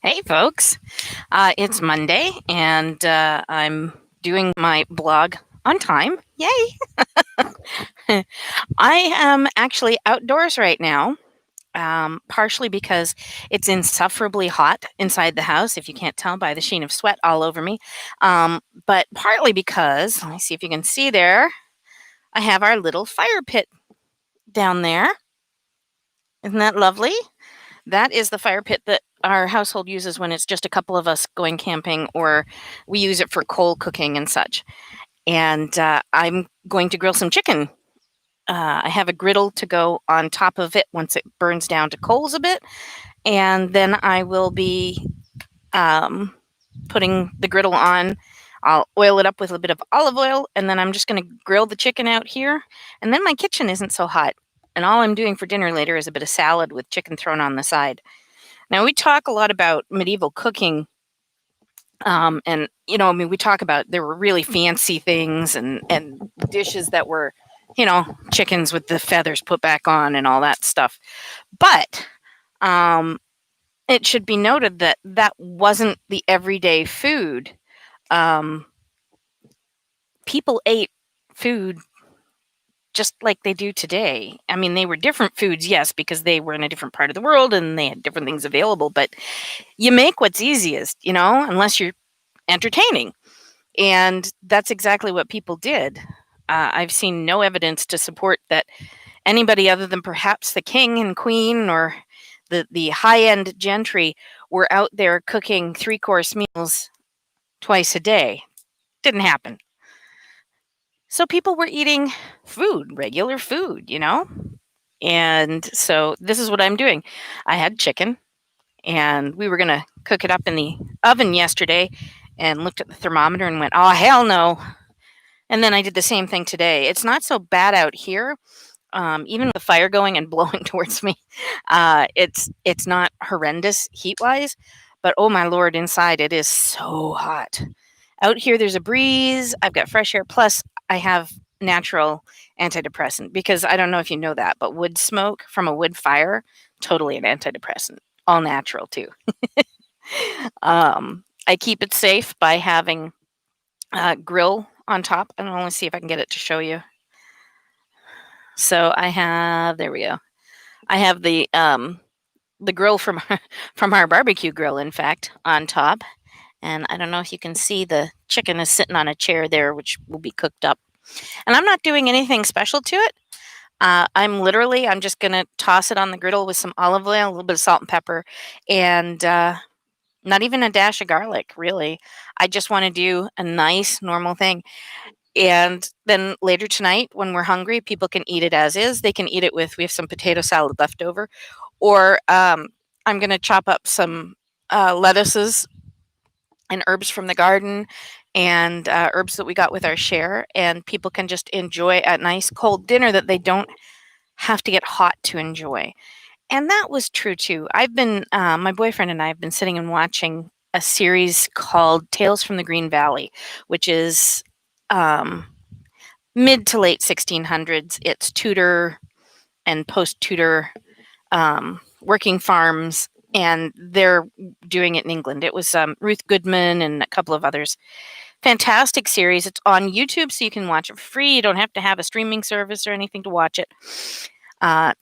Hey, folks. It's Monday, and I'm doing my blog on time. Yay! I am actually outdoors right now, partially because it's insufferably hot inside the house, if you can't tell by the sheen of sweat all over me, but partly because, let me see if you can see there, I have our little fire pit down there. Isn't that lovely? That is the fire pit that our household uses when it's just a couple of us going camping, or we use it for coal cooking and such. And I'm going to grill some chicken. I have a griddle to go on top of it once it burns down to coals a bit. And then I will be um, putting the griddle on. I'll oil it up with a bit of olive oil, and then I'm just going to grill the chicken out here. And then my kitchen isn't so hot. And all I'm doing for dinner later is a bit of salad with chicken thrown on the side. Now, we talk a lot about medieval cooking, and we talk about there were really fancy things and dishes that were, chickens with the feathers put back on and all that stuff. But um, it should be noted that that wasn't the everyday food. Um, People ate food just like they do today. I mean, they were different foods, yes, because they were in a different part of the world and they had different things available. But you make what's easiest, unless you're entertaining. And that's exactly what people did. I've seen no evidence to support that anybody other than perhaps the king and queen or the high end gentry were out there cooking 3-course meals twice a day. Didn't happen. So people were eating food, regular food. And so this is what I'm doing. I had chicken, and we were going to cook it up in the oven yesterday, and looked at the thermometer and went, oh, hell no. And then I did the same thing today. It's not so bad out here, even with the fire going and blowing towards me. It's not horrendous heat wise, but oh my lord, inside it is so hot. Out here, there's a breeze. I've got fresh air. Plus, I have natural antidepressant, because I don't know if you know that, but wood smoke from a wood fire, totally an antidepressant, all natural too. I keep it safe by having a grill on top. I don't know, let's see if I can get it to show you. So I have, there we go. I have the grill from from our barbecue grill, in fact, on top. And I don't know if you can see, the chicken is sitting on a chair there, which will be cooked up. And I'm not doing anything special to it. I'm just going to toss it on the griddle with some olive oil, a little bit of salt and pepper, and not even a dash of garlic, really. I just want to do a nice, normal thing. And then later tonight, when we're hungry, people can eat it as is. They can eat it with, we have some potato salad left over, or I'm going to chop up some lettuces and herbs from the garden, and herbs that we got with our share, and people can just enjoy a nice cold dinner that they don't have to get hot to enjoy. And that was true too. My boyfriend and I have been sitting and watching a series called Tales from the Green Valley, which is um, mid to late 1600s. It's Tudor and post Tudor working farms, and they're doing it in England. It was Ruth Goodman and a couple of others. Fantastic series. It's on YouTube, so you can watch it for free. You don't have to have a streaming service or anything to watch it.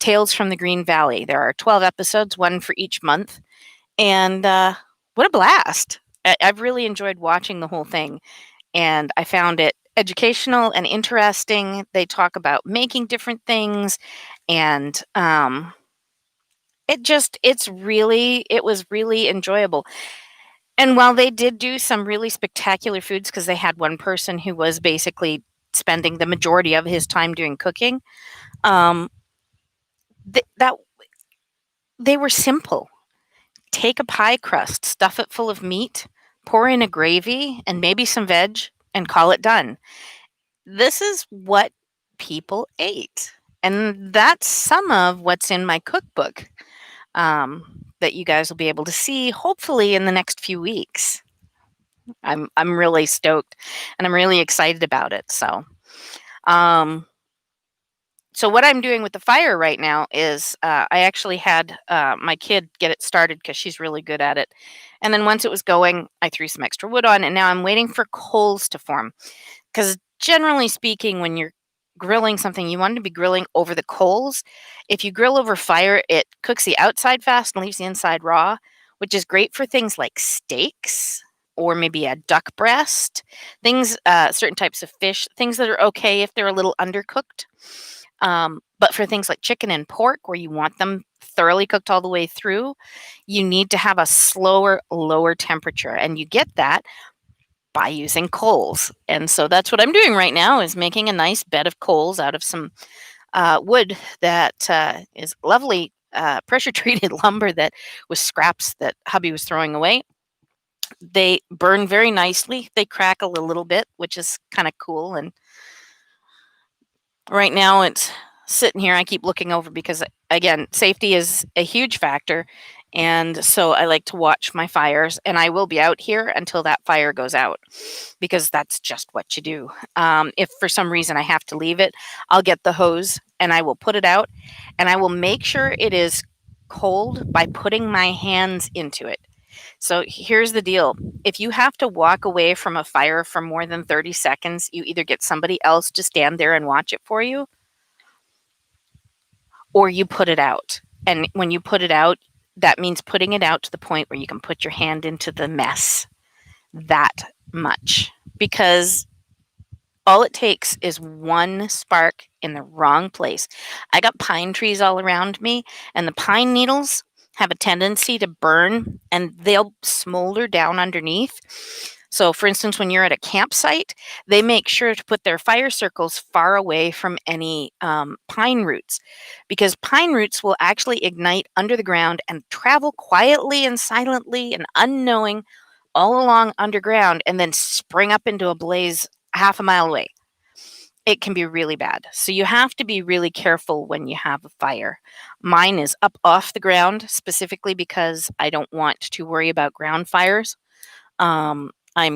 Tales from the Green Valley. There are 12 episodes, one for each month. And what a blast. I've really enjoyed watching the whole thing. And I found it educational and interesting. They talk about making different things, and it was really enjoyable. And while they did do some really spectacular foods, because they had one person who was basically spending the majority of his time doing cooking, um, that they were simple. Take a pie crust, stuff it full of meat, pour in a gravy and maybe some veg, and call it done. This is what people ate. And that's some of what's in my cookbook, that you guys will be able to see hopefully in the next few weeks. I'm really stoked, and I'm really excited about it. So, um, So what I'm doing with the fire right now is I actually had my kid get it started because she's really good at it. And then once it was going, I threw some extra wood on, and now I'm waiting for coals to form. Because generally speaking, when you're grilling something, you want to be grilling over the coals. If you grill over fire, it cooks the outside fast and leaves the inside raw, which is great for things like steaks or maybe a duck breast, things, certain types of fish, things that are okay if they're a little undercooked. But for things like chicken and pork, where you want them thoroughly cooked all the way through, you need to have a slower, lower temperature, and you get that by using coals. And so that's what I'm doing right now is making a nice bed of coals out of some wood that is lovely pressure treated lumber that was scraps that hubby was throwing away. They burn very nicely. They crackle a little bit, which is kind of cool. And right now it's sitting here. I keep looking over because, again, safety is a huge factor. And so I like to watch my fires, and I will be out here until that fire goes out because that's just what you do. If for some reason I have to leave it, I'll get the hose and I will put it out, and I will make sure it is cold by putting my hands into it. So here's the deal. If you have to walk away from a fire for more than 30 seconds, you either get somebody else to stand there and watch it for you, or you put it out. And when you put it out, that means putting it out to the point where you can put your hand into the mess that much. Because all it takes is one spark in the wrong place. I got pine trees all around me, and the pine needles have a tendency to burn and they'll smolder down underneath. So, for instance, when you're at a campsite, they make sure to put their fire circles far away from any pine roots because pine roots will actually ignite under the ground and travel quietly and silently and unknowing all along underground and then spring up into a blaze half a mile away. It can be really bad. So you have to be really careful when you have a fire. Mine is up off the ground specifically because I don't want to worry about ground fires. I'm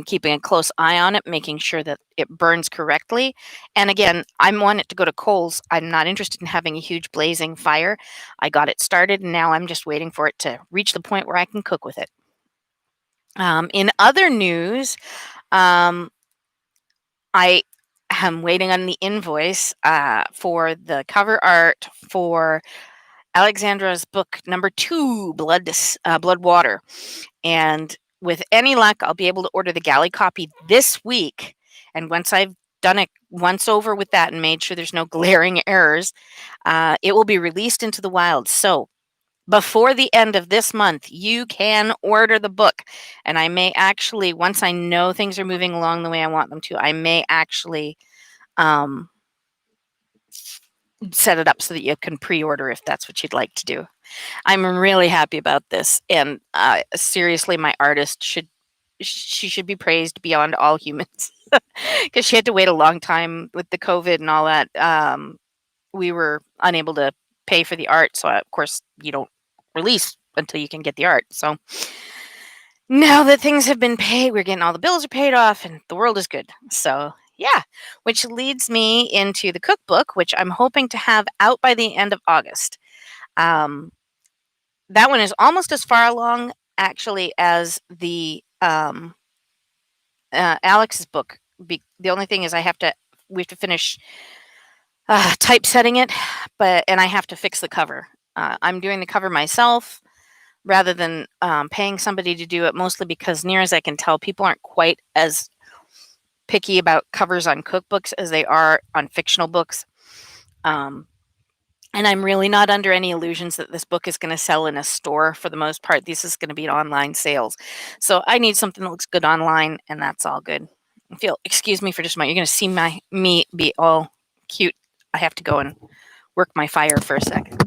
keeping a close eye on it, making sure that it burns correctly. And again, I want it to go to coals. I'm not interested in having a huge blazing fire. I got it started, and now I'm just waiting for it to reach the point where I can cook with it. In other news, um, I am waiting on the invoice for the cover art for Alexandra's book number 2, Blood Water. And with any luck, I'll be able to order the galley copy this week. And once I've done it once over with that and made sure there's no glaring errors, it will be released into the wild. So before the end of this month, you can order the book. And I may actually, once I know things are moving along the way I want them to, I may actually um, set it up so that you can pre-order if that's what you'd like to do. I'm really happy about this, and seriously, my artist should be praised beyond all humans because she had to wait a long time with the COVID and all that. We were unable to pay for the art, so of course you don't release until you can get the art. So now that things have been paid, we're getting all the bills are paid off, and the world is good. So yeah, which leads me into the cookbook, which I'm hoping to have out by the end of August. Um, that one is almost as far along actually as the Alex's book. The only thing is we have to finish typesetting it, and I have to fix the cover. I'm doing the cover myself rather than paying somebody to do it, mostly because, near as I can tell, people aren't quite as picky about covers on cookbooks as they are on fictional books. And I'm really not under any illusions that this book is going to sell in a store for the most part. This is going to be online sales. So I need something that looks good online, and that's all good. Excuse me for just a moment. You're going to see me be all cute. I have to go and work my fire for a second.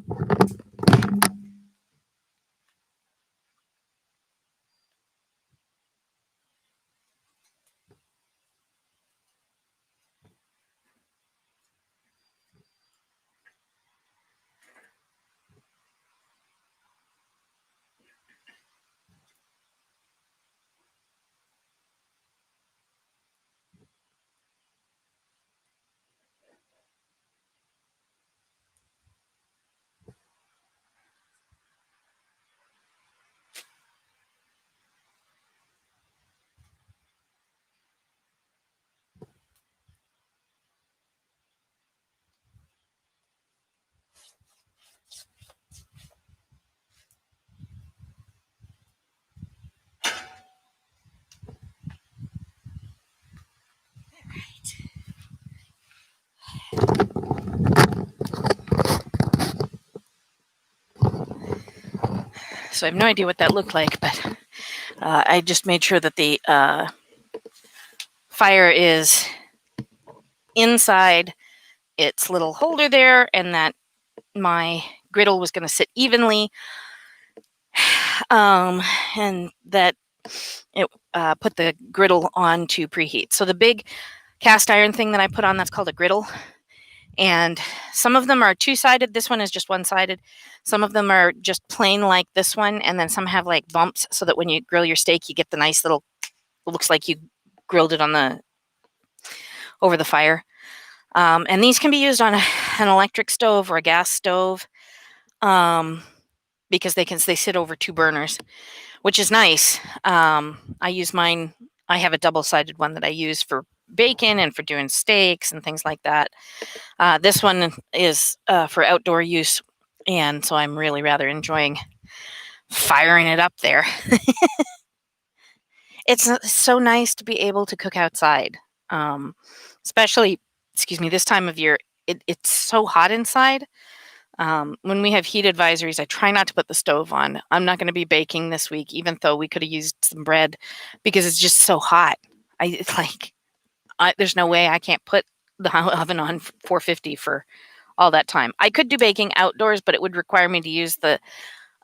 So I have no idea what that looked like, but I just made sure that the fire is inside its little holder there, and that my griddle was going to sit evenly, and that it put the griddle on to preheat. So the big cast iron thing that I put on, that's called a griddle. And some of them are two-sided. This one is just one-sided. Some of them are just plain like this one, and then some have like bumps so that when you grill your steak, you get the nice little, it looks like you grilled it on over the fire. And these can be used on an electric stove or a gas stove, because they sit over two burners, which is nice. I use mine. I have a double-sided one that I use for bacon and for doing steaks and things like that. This one is for outdoor use, and so I'm really rather enjoying firing it up there. It's so nice to be able to cook outside, especially, this time of year. It's so hot inside. When we have heat advisories, I try not to put the stove on. I'm not going to be baking this week, even though we could have used some bread, because it's just so hot. There's no way I can't put the oven on 450 for all that time. I could do baking outdoors, but it would require me to use the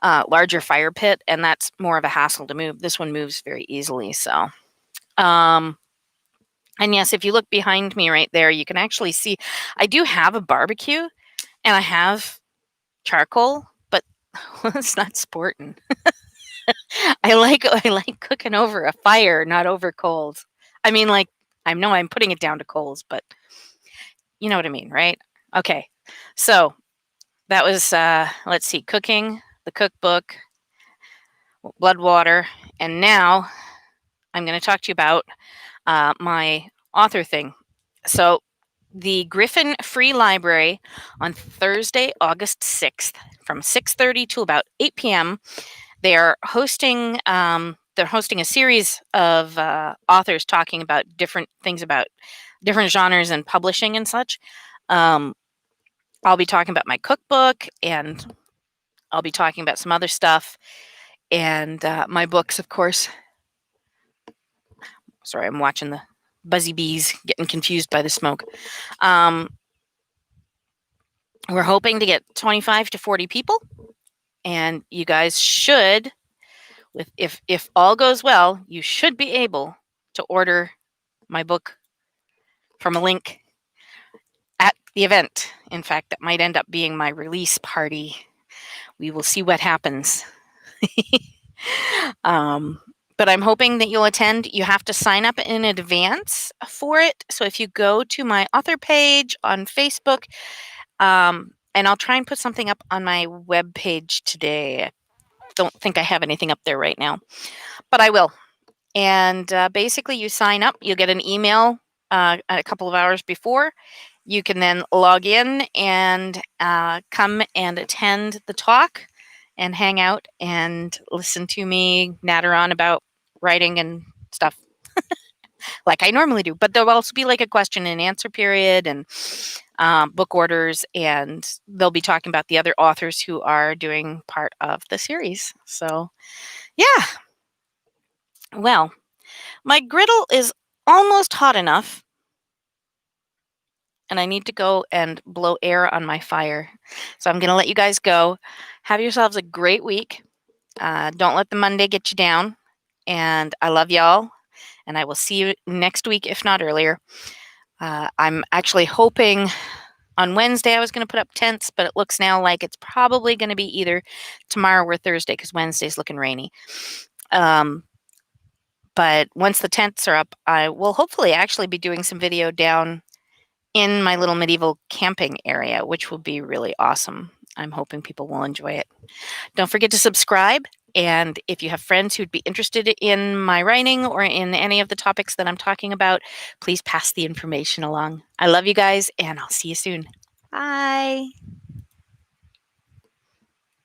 larger fire pit, and that's more of a hassle to move. This one moves very easily. So, and yes, if you look behind me right there, you can actually see I do have a barbecue, and I have charcoal, but it's not sporting. I like cooking over a fire, not over coals. I mean, like, I know I'm putting it down to coals, but you know what I mean, right? Okay. So that was, let's see, cooking, the cookbook, blood water, and now I'm going to talk to you about my author thing. So the Griffin Free Library on Thursday, August 6th, from 6:30 to about 8 p.m., they are hosting a series of authors talking about different things about different genres and publishing and such. I'll be talking about my cookbook, and I'll be talking about some other stuff, and my books, of course. Sorry, I'm watching the buzzy bees, getting confused by the smoke. We're hoping to get 25 to 40 people, and you guys should, if all goes well, you should be able to order my book from a link at the event. In fact, that might end up being my release party. We will see what happens. But I'm hoping that you'll attend. You have to sign up in advance for it. So if you go to my author page on Facebook, and I'll try and put something up on my web page today. I don't think I have anything up there right now, but I will. And basically, you sign up. You'll get an email a couple of hours before. You can then log in and come and attend the talk and hang out and listen to me natter on about writing and stuff like I normally do. But there'll also be like a question and answer period and book orders, and they'll be talking about the other authors who are doing part of the series. So, yeah. Well, my griddle is almost hot enough, and I need to go and blow air on my fire. So I'm going to let you guys go. Have yourselves a great week. Don't let the Monday get you down. And I love y'all. And I will see you next week, if not earlier. I'm actually hoping on Wednesday I was going to put up tents, but it looks now like it's probably going to be either tomorrow or Thursday, because Wednesday's looking rainy. But once the tents are up, I will hopefully actually be doing some video down in my little medieval camping area, which will be really awesome. I'm hoping people will enjoy it. Don't forget to subscribe. And if you have friends who'd be interested in my writing or in any of the topics that I'm talking about, please pass the information along. I love you guys, and I'll see you soon. Bye.